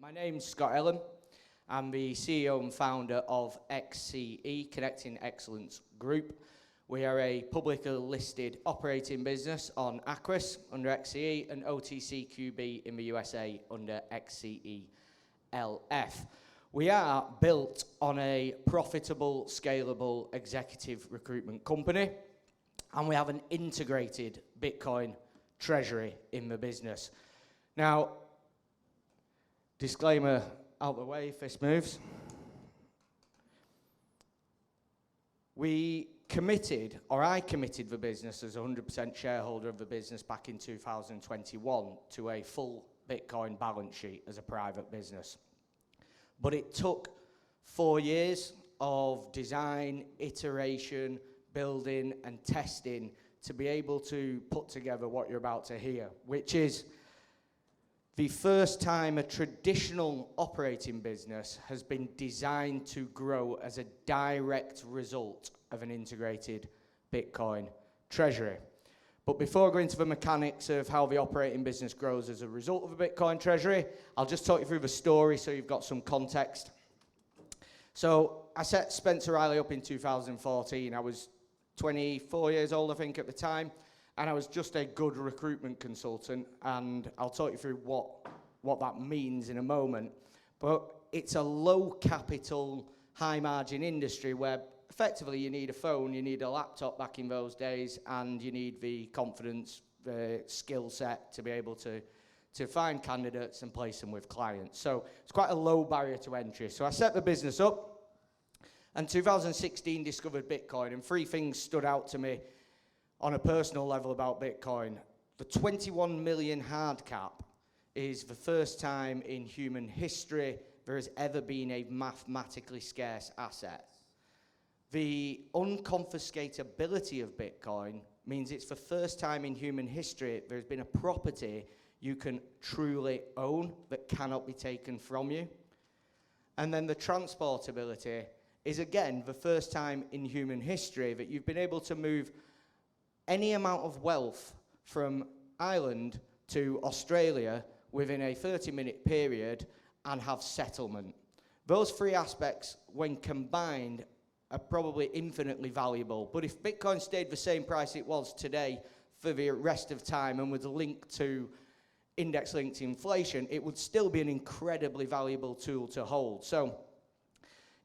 My name's Scott Ellam. I'm the CEO and founder of XCE, Connecting Excellence Group. We are a publicly listed operating business on Aquis under XCE and OTCQB in the USA under XCE LF. We are built on a profitable, scalable executive recruitment company, and we have an integrated Bitcoin Treasury in the business. Now, disclaimer out the way if this moves. I committed the business as a 100% shareholder of the business back in 2021 to a full Bitcoin balance sheet as a private business. But it took 4 years of design, iteration, building and testing to be able to put together what you're about to hear, which is the first time a traditional operating business has been designed to grow as a direct result of an integrated Bitcoin treasury. But before I go into the mechanics of how the operating business grows as a result of a Bitcoin treasury, I'll just talk you through the story so you've got some context. So I set Spencer Riley up in 2014. I was 24 years old, I think, at the time. And I was just a good recruitment consultant, and I'll talk you through what that means in a moment. But it's a low capital, high margin industry where effectively you need a phone, you need a laptop back in those days, and you need the confidence, the skill set to be able to find candidates and place them with clients. So it's quite a low barrier to entry. So I set the business up, and 2016 discovered Bitcoin, and 3 things stood out to me on a personal level about Bitcoin. The 21 million hard cap is the first time in human history there has ever been a mathematically scarce asset. The unconfiscatability of Bitcoin means it's the first time in human history there's been a property you can truly own that cannot be taken from you. And then the transportability is again the first time in human history that you've been able to move any amount of wealth from Ireland to Australia within a 30-minute period and have settlement. Those 3 aspects, when combined, are probably infinitely valuable. But if Bitcoin stayed the same price it was today for the rest of time and was linked to index-linked inflation, it would still be an incredibly valuable tool to hold. So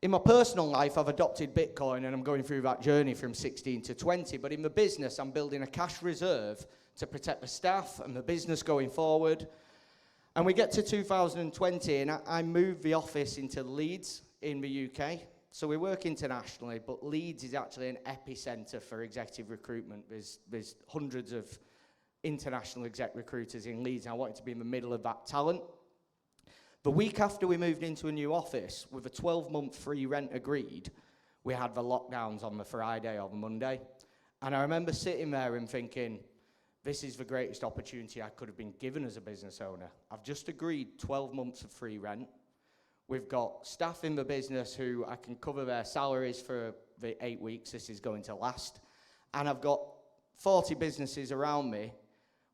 in my personal life, I've adopted Bitcoin, and I'm going through that journey from 16 to 20. But in the business, I'm building a cash reserve to protect the staff and the business going forward. And we get to 2020, and I moved the office into Leeds in the UK. So we work internationally, but Leeds is actually an epicenter for executive recruitment. There's hundreds of international exec recruiters in Leeds, and I wanted to be in the middle of that talent. The week after we moved into a new office, with a 12-month free rent agreed, we had the lockdowns on the Friday or the Monday. And I remember sitting there and thinking, this is the greatest opportunity I could have been given as a business owner. I've just agreed 12 months of free rent. We've got staff in the business who I can cover their salaries for the 8 weeks this is going to last. And I've got 40 businesses around me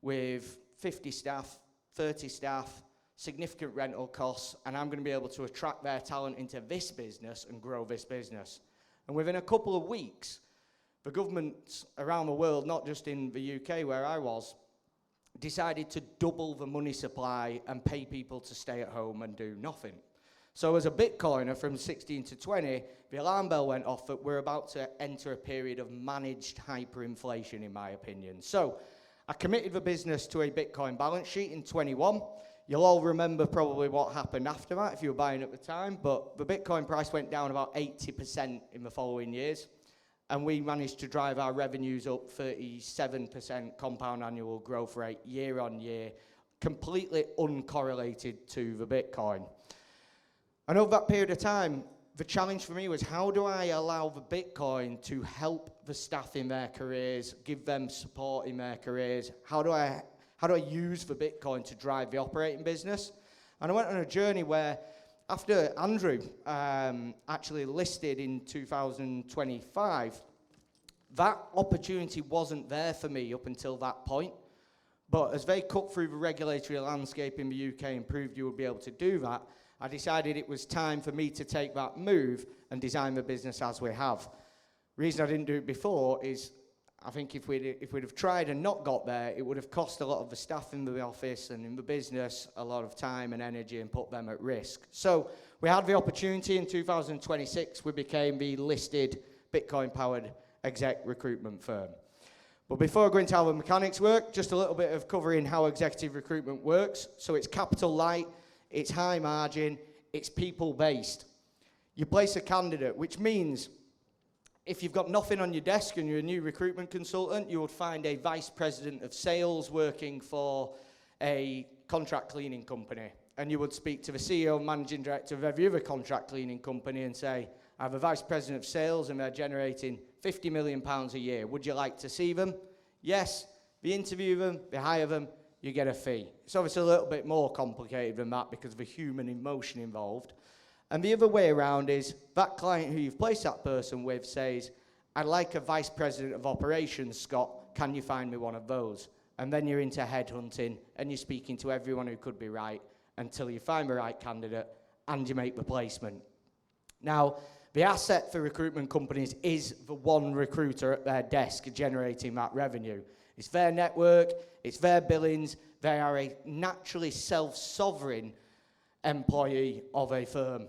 with 50 staff, 30 staff, significant rental costs, and I'm going to be able to attract their talent into this business and grow this business. And within a couple of weeks, the governments around the world, not just in the UK where I was, decided to double the money supply and pay people to stay at home and do nothing. So as a Bitcoiner from 16 to 20, the alarm bell went off that we're about to enter a period of managed hyperinflation, in my opinion. So I committed the business to a Bitcoin balance sheet in 21. You'll all remember probably what happened after that if you were buying at the time, but the Bitcoin price went down about 80% in the following years, and we managed to drive our revenues up 37% compound annual growth rate year on year, completely uncorrelated to the Bitcoin. And over that period of time, the challenge for me was, how do I allow the Bitcoin to help the staff in their careers, give them support in their careers? How do I use the Bitcoin to drive the operating business? And I went on a journey where, after Andrew actually listed in 2025, that opportunity wasn't there for me up until that point. But as they cut through the regulatory landscape in the UK and proved you would be able to do that, I decided it was time for me to take that move and design the business as we have. Reason I didn't do it before is I think if we'd have tried and not got there, it would have cost a lot of the staff in the office and in the business a lot of time and energy and put them at risk. So we had the opportunity in 2026, we became the listed Bitcoin-powered exec recruitment firm. But before I go into how the mechanics work, just a little bit of covering how executive recruitment works. So it's capital light, it's high margin, it's people-based. You place a candidate, which means if you've got nothing on your desk and you're a new recruitment consultant, you would find a vice president of sales working for a contract cleaning company. And you would speak to the CEO and managing director of every other contract cleaning company and say, I have a vice president of sales and they're generating £50 million a year. Would you like to see them? Yes. They interview them, they hire them, you get a fee. It's obviously a little bit more complicated than that because of the human emotion involved. And the other way around is that client who you've placed that person with says, I'd like a vice president of operations, Scott. Can you find me one of those? And then you're into headhunting and you're speaking to everyone who could be right until you find the right candidate and you make the placement. Now, the asset for recruitment companies is the one recruiter at their desk generating that revenue. It's their network, it's their billings. They are a naturally self-sovereign employee of a firm.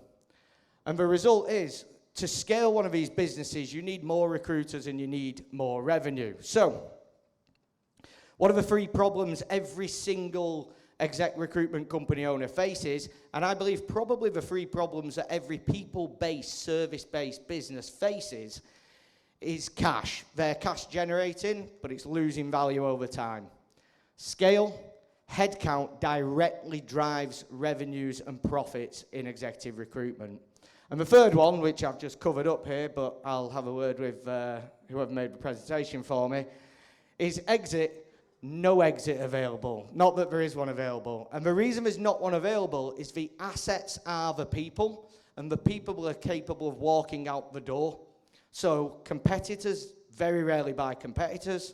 And the result is, to scale one of these businesses, you need more recruiters and you need more revenue. So, what are the three problems every single exec recruitment company owner faces? And I believe probably the three problems that every people-based, service-based business faces is cash. They're cash generating, but it's losing value over time. Scale, headcount directly drives revenues and profits in executive recruitment. And the third one, which I've just covered up here, but I'll have a word with whoever made the presentation for me, is exit. No exit available. Not that there is one available. And the reason there's not one available is the assets are the people, and the people are capable of walking out the door. So competitors very rarely buy competitors.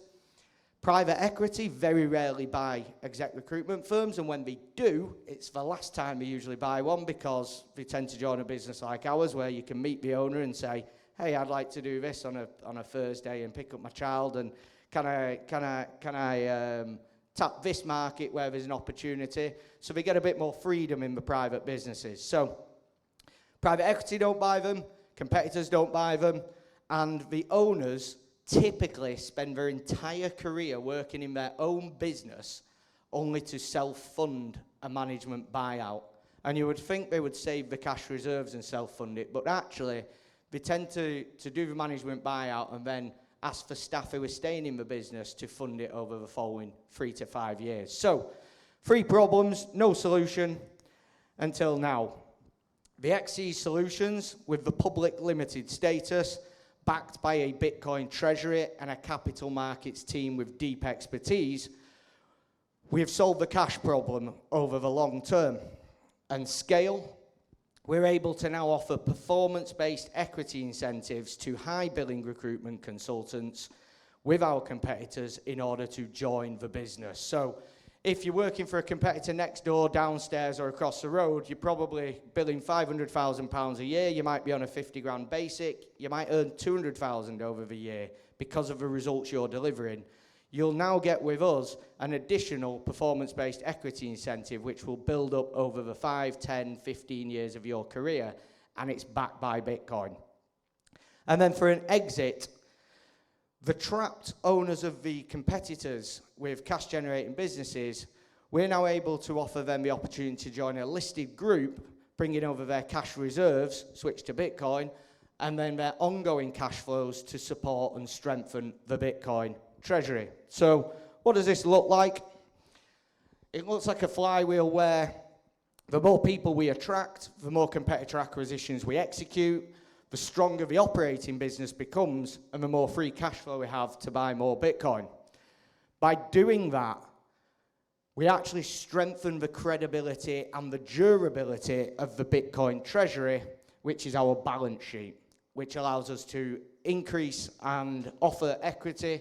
Private equity very rarely buy exec recruitment firms, and when they do, it's the last time they usually buy one because they tend to join a business like ours where you can meet the owner and say, hey, I'd like to do this on a Thursday and pick up my child, and can I tap this market where there's an opportunity? So they get a bit more freedom in the private businesses. So private equity don't buy them, competitors don't buy them, and the owners typically spend their entire career working in their own business only to self-fund a management buyout. And you would think they would save the cash reserves and self-fund it, but actually they tend to do the management buyout and then ask for staff who are staying in the business to fund it over the following 3 to 5 years. So, 3 problems, no solution until now. The XE solutions with the public limited status, backed by a Bitcoin Treasury and a capital markets team with deep expertise, we have solved the cash problem over the long term. And scale, we're able to now offer performance-based equity incentives to high-billing recruitment consultants with our competitors in order to join the business. So if you're working for a competitor next door, downstairs, or across the road, you're probably billing £500,000 a year. You might be on a 50 grand basic. You might earn 200,000 over the year because of the results you're delivering. You'll now get with us an additional performance-based equity incentive which will build up over the 5, 10, 15 years of your career, and it's backed by Bitcoin. And then for an exit, the trapped owners of the competitors with cash-generating businesses, we're now able to offer them the opportunity to join a listed group, bringing over their cash reserves, switch to Bitcoin, and then their ongoing cash flows to support and strengthen the Bitcoin Treasury. So what does this look like? It looks like a flywheel where the more people we attract, the more competitor acquisitions we execute, the stronger the operating business becomes, and the more free cash flow we have to buy more Bitcoin. By doing that, we actually strengthen the credibility and the durability of the Bitcoin Treasury, which is our balance sheet, which allows us to increase and offer equity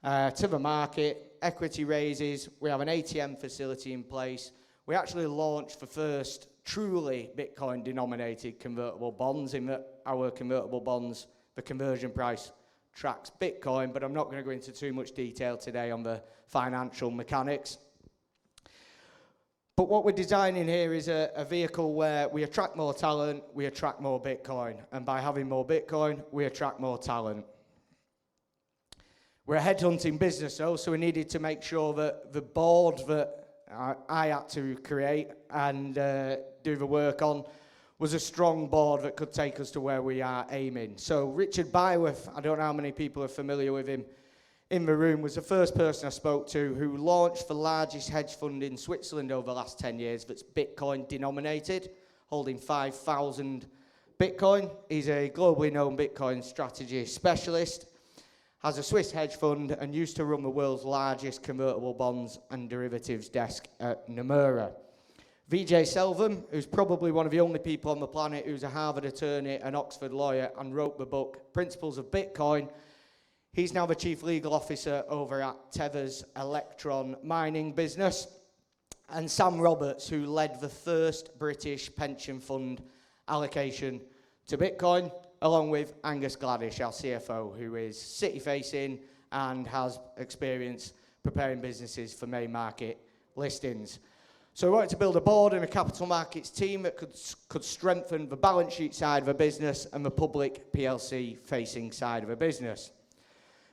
to the market equity raises. We have an ATM facility in place. We actually launched the first truly Bitcoin-denominated convertible bonds in that our convertible bonds, the conversion price tracks Bitcoin, but I'm not going to go into too much detail today on the financial mechanics. But what we're designing here is a vehicle where we attract more talent, we attract more Bitcoin, and by having more Bitcoin, we attract more talent. We're a headhunting business though, so we needed to make sure that the board that I had to create and do the work on was a strong board that could take us to where we are aiming. So Richard Byworth, I don't know how many people are familiar with him in the room, was the first person I spoke to who launched the largest hedge fund in Switzerland over the last 10 years that's Bitcoin denominated, holding 5,000 Bitcoin. He's a globally known Bitcoin strategy specialist, has a Swiss hedge fund, and used to run the world's largest convertible bonds and derivatives desk at Nomura. Vijay Selvam, who's probably one of the only people on the planet who's a Harvard attorney, an Oxford lawyer, and wrote the book Principles of Bitcoin. He's now the chief legal officer over at Tether's Electron mining business. And Sam Roberts, who led the first British pension fund allocation to Bitcoin, along with Angus Gladish, our CFO, who is city-facing and has experience preparing businesses for main market listings. So we wanted to build a board and a capital markets team that could strengthen the balance sheet side of a business and the public PLC-facing side of a business.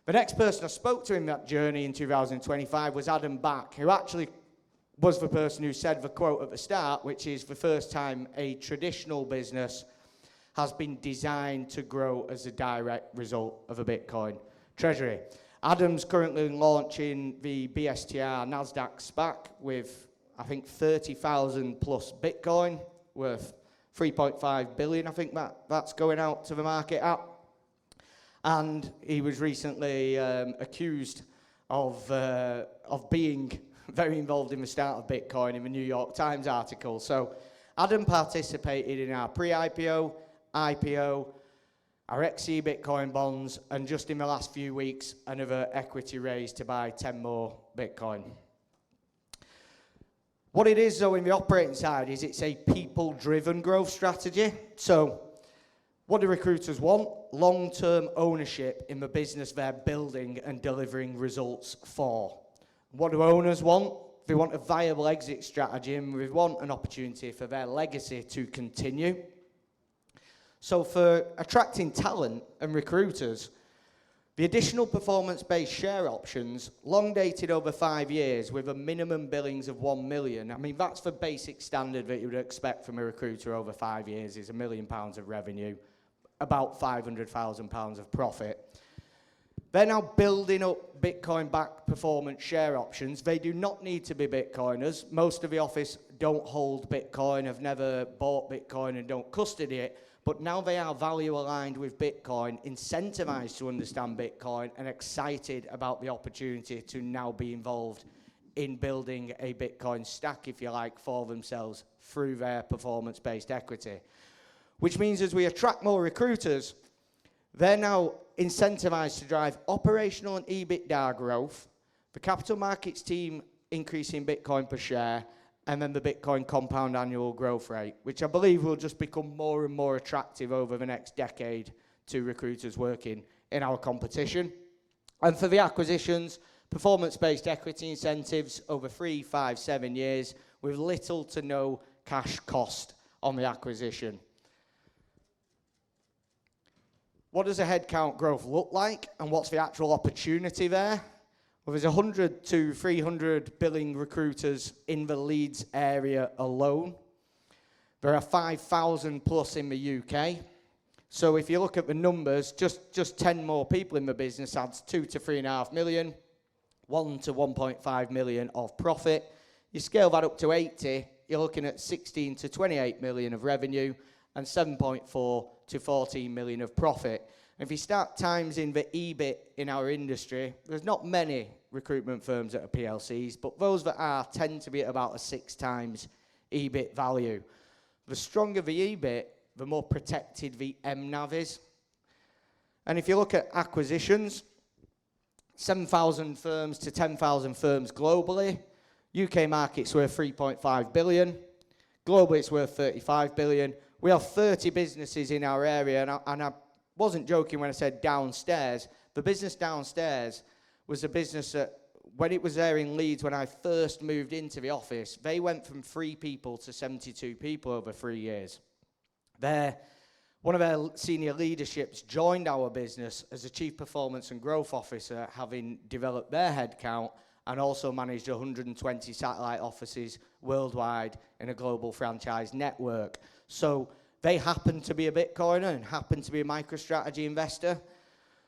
The next person I spoke to in that journey in 2025 was Adam Back, who actually was the person who said the quote at the start, which is the first time a traditional business has been designed to grow as a direct result of a Bitcoin treasury. Adam's currently launching the BSTR NASDAQ SPAC with, I think, 30,000 plus Bitcoin worth 3.5 billion, I think that's going out to the market at. And he was recently accused of being very involved in the start of Bitcoin in the New York Times article. So Adam participated in our pre-IPO, IPO, our XC Bitcoin bonds, and just in the last few weeks, another equity raise to buy 10 more Bitcoin. What it is, though, in the operating side is it's a people-driven growth strategy. So what do recruiters want? Long-term ownership in the business they're building and delivering results for. What do owners want? They want a viable exit strategy, and they want an opportunity for their legacy to continue. So for attracting talent and recruiters, the additional performance-based share options, long dated over 5 years with a minimum billings of 1 million. I mean, that's the basic standard that you would expect from a recruiter over 5 years is £1 million of revenue, about £500,000 of profit. They're now building up Bitcoin-backed performance share options. They do not need to be Bitcoiners. Most of the office don't hold Bitcoin, have never bought Bitcoin and don't custody it. But now they are value aligned with Bitcoin, incentivized to understand Bitcoin, and excited about the opportunity to now be involved in building a Bitcoin stack, if you like, for themselves through their performance-based equity. Which means as we attract more recruiters, they're now incentivized to drive operational and EBITDA growth, the capital markets team increasing Bitcoin per share, and then the Bitcoin compound annual growth rate, which I believe will just become more and more attractive over the next decade to recruiters working in our competition. And for the acquisitions, performance-based equity incentives over 3, 5, 7 years with little to no cash cost on the acquisition. What does a headcount growth look like, and what's the actual opportunity there? Well, there's 100 to 300 billing recruiters in the Leeds area alone. There are 5,000 plus in the UK. So if you look at the numbers, just 10 more people in the business adds 2 to 3.5 million, 1 to 1.5 million of profit. You scale that up to 80, you're looking at 16 to 28 million of revenue and 7.4 to 14 million of profit. And if you start timesing the EBIT in our industry, there's not many recruitment firms that are PLCs, but those that are tend to be at about a 6 times EBIT value. The stronger the EBIT, the more protected the MNAV is. And if you look at acquisitions, 7,000 firms to 10,000 firms globally. UK market's worth 3.5 billion. Globally, it's worth 35 billion. We have 30 businesses in our area, and I wasn't joking when I said downstairs. The business downstairs was a business that, when it was there in Leeds, when I first moved into the office, they went from 3 people to 72 people over 3 years. One of their senior leaderships joined our business as a Chief Performance and Growth Officer, having developed their headcount and also managed 120 satellite offices worldwide in a global franchise network. So they happen to be a Bitcoiner and happen to be a MicroStrategy investor.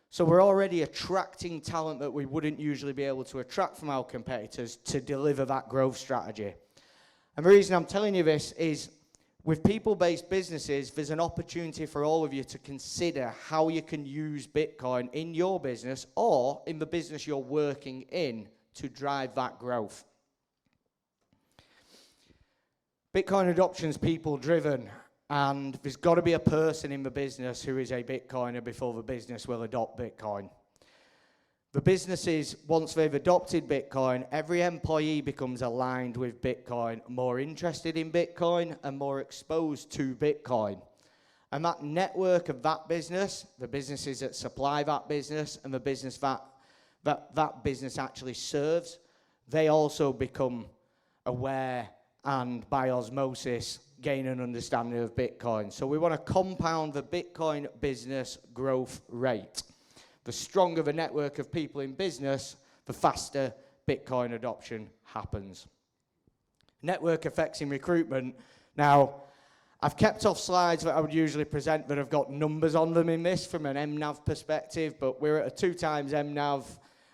So we're already attracting talent that we wouldn't usually be able to attract from our competitors to deliver that growth strategy. And the reason I'm telling you this is, with people-based businesses, there's an opportunity for all of you to consider how you can use Bitcoin in your business or in the business you're working in to drive that growth. Bitcoin adoption is people-driven, and there's got to be a person in the business who is a Bitcoiner before the business will adopt Bitcoin. The businesses, once they've adopted Bitcoin, every employee becomes aligned with Bitcoin, more interested in Bitcoin, and more exposed to Bitcoin. And that network of that business, the businesses that supply that business, and the business that business actually serves, they also become aware and, by osmosis, gain an understanding of Bitcoin. So we want to compound the Bitcoin business growth rate. The stronger the network of people in business, the faster Bitcoin adoption happens. Network effects in recruitment. Now, I've kept off slides that I would usually present that have got numbers on them in this from an MNAV perspective, but we're at a 2 times MNAV,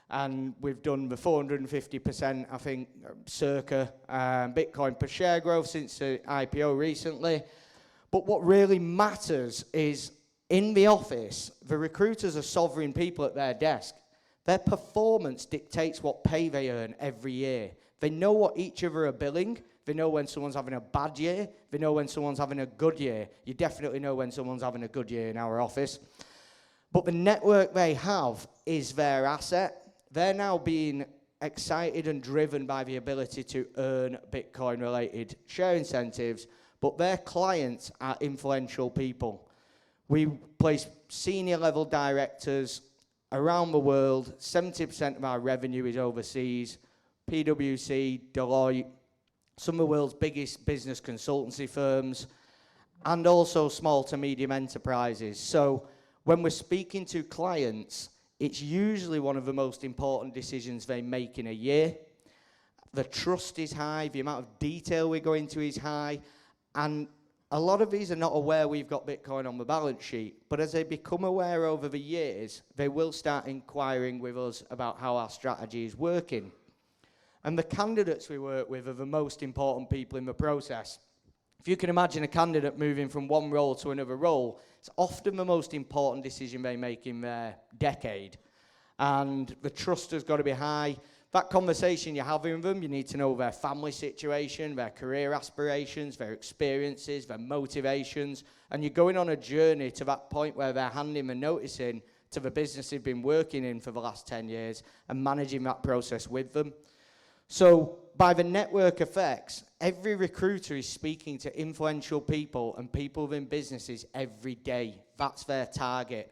and we've done the 450%, I think, circa Bitcoin per share growth since the IPO recently. But what really matters is, in the office, the recruiters are sovereign people at their desk. Their performance dictates what pay they earn every year. They know what each other are billing. They know when someone's having a bad year. They know when someone's having a good year. You definitely know when someone's having a good year in our office. But the network they have is their asset. They're now being excited and driven by the ability to earn Bitcoin-related share incentives, but their clients are influential people. We place senior level directors around the world. 70% of our revenue is overseas. PwC, Deloitte, some of the world's biggest business consultancy firms, and also small to medium enterprises. So when we're speaking to clients, it's usually one of the most important decisions they make in a year. The trust is high, the amount of detail we go into is high, and a lot of these are not aware we've got Bitcoin on the balance sheet, but as they become aware over the years, they will start inquiring with us about how our strategy is working. And the candidates we work with are the most important people in the process. If you can imagine a candidate moving from one role to another role, it's often the most important decision they make in their decade. And the trust has got to be high. That conversation you're having with them, you need to know their family situation, their career aspirations, their experiences, their motivations, and you're going on a journey to that point where they're handing the notice in to the business they've been working in for the last 10 years and managing that process with them. So by the network effects, every recruiter is speaking to influential people and people within businesses every day. That's their target.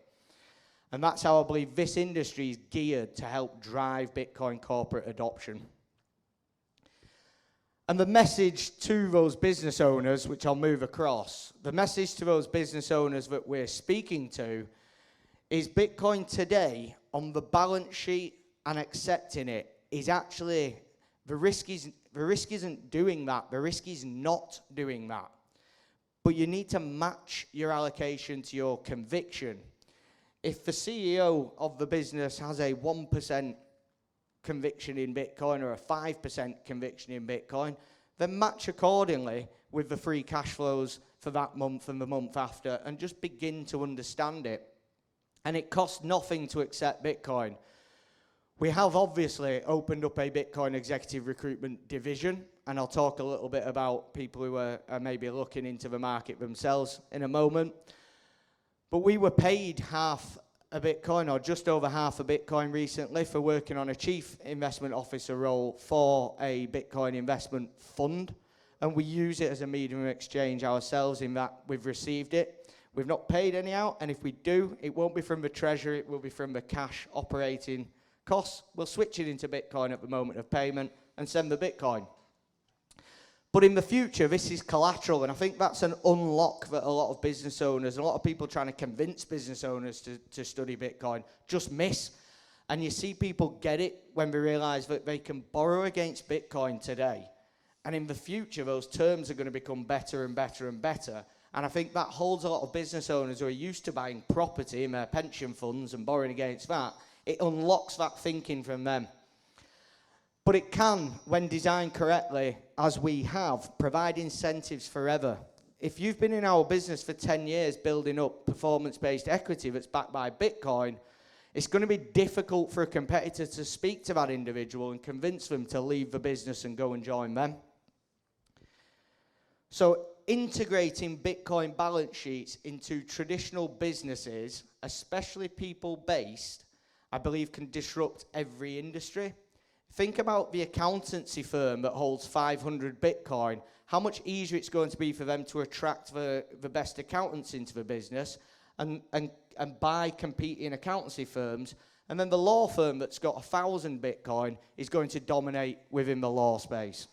And that's how I believe this industry is geared to help drive Bitcoin corporate adoption. And the message to those business owners, which I'll move across, the message to those business owners that we're speaking to is Bitcoin today on the balance sheet and accepting it is actually, the risk isn't doing that. The risk is not doing that. But you need to match your allocation to your conviction. If the CEO of the business has a 1% conviction in Bitcoin or a 5% conviction in Bitcoin, then match accordingly with the free cash flows for that month and the month after, and just begin to understand it. And it costs nothing to accept Bitcoin. We have obviously opened up a Bitcoin executive recruitment division, and I'll talk a little bit about people who are maybe looking into the market themselves in a moment. But we were paid half a Bitcoin, or just over half a Bitcoin recently, for working on a chief investment officer role for a Bitcoin investment fund. And we use it as a medium of exchange ourselves, in that we've received it. We've not paid any out, and if we do, it won't be from the treasury, it will be from the cash operating costs. We'll switch it into Bitcoin at the moment of payment and send the Bitcoin. But in the future, this is collateral, and I think that's an unlock that a lot of business owners, a lot of people trying to convince business owners to study Bitcoin, just miss. And you see people get it when they realize that they can borrow against Bitcoin today. And in the future, those terms are going to become better and better and better. And I think that holds a lot of business owners who are used to buying property in their pension funds and borrowing against that. It unlocks that thinking from them. But it can, when designed correctly, as we have, provide incentives forever. If you've been in our business for 10 years building up performance-based equity that's backed by Bitcoin, it's going to be difficult for a competitor to speak to that individual and convince them to leave the business and go and join them. So integrating Bitcoin balance sheets into traditional businesses, especially people-based, I believe can disrupt every industry. Think about the accountancy firm that holds 500 Bitcoin, how much easier it's going to be for them to attract the best accountants into the business and buy competing accountancy firms. And then the law firm that's got 1,000 Bitcoin is going to dominate within the law space.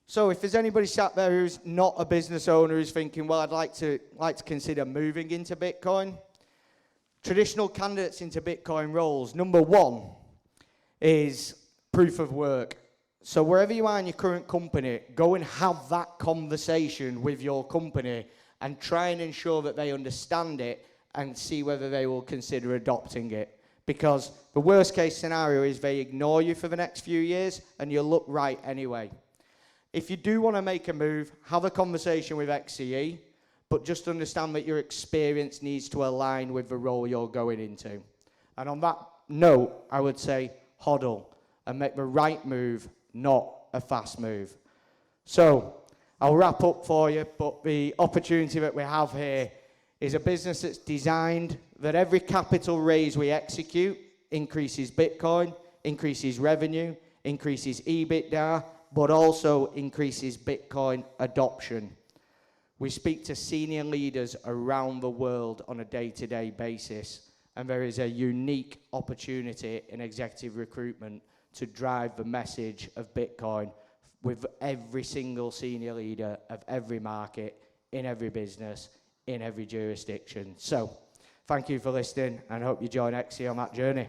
So if there's anybody sat there who's not a business owner who's thinking, well, I'd like to consider moving into Bitcoin, traditional candidates into Bitcoin roles, number one is proof of work. So wherever you are in your current company, go and have that conversation with your company and try and ensure that they understand it and see whether they will consider adopting it. Because the worst case scenario is they ignore you for the next few years and you'll look right anyway. If you do want to make a move, have a conversation with XCE, but just understand that your experience needs to align with the role you're going into. And on that note, I would say hodl and make the right move, not a fast move. So I'll wrap up for you, but the opportunity that we have here is a business that's designed that every capital raise we execute increases Bitcoin, increases revenue, increases EBITDA, but also increases Bitcoin adoption. We speak to senior leaders around the world on a day-to-day basis, and there is a unique opportunity in executive recruitment to drive the message of Bitcoin with every single senior leader of every market, in every business, in every jurisdiction. So, thank you for listening, and I hope you join XCE on that journey.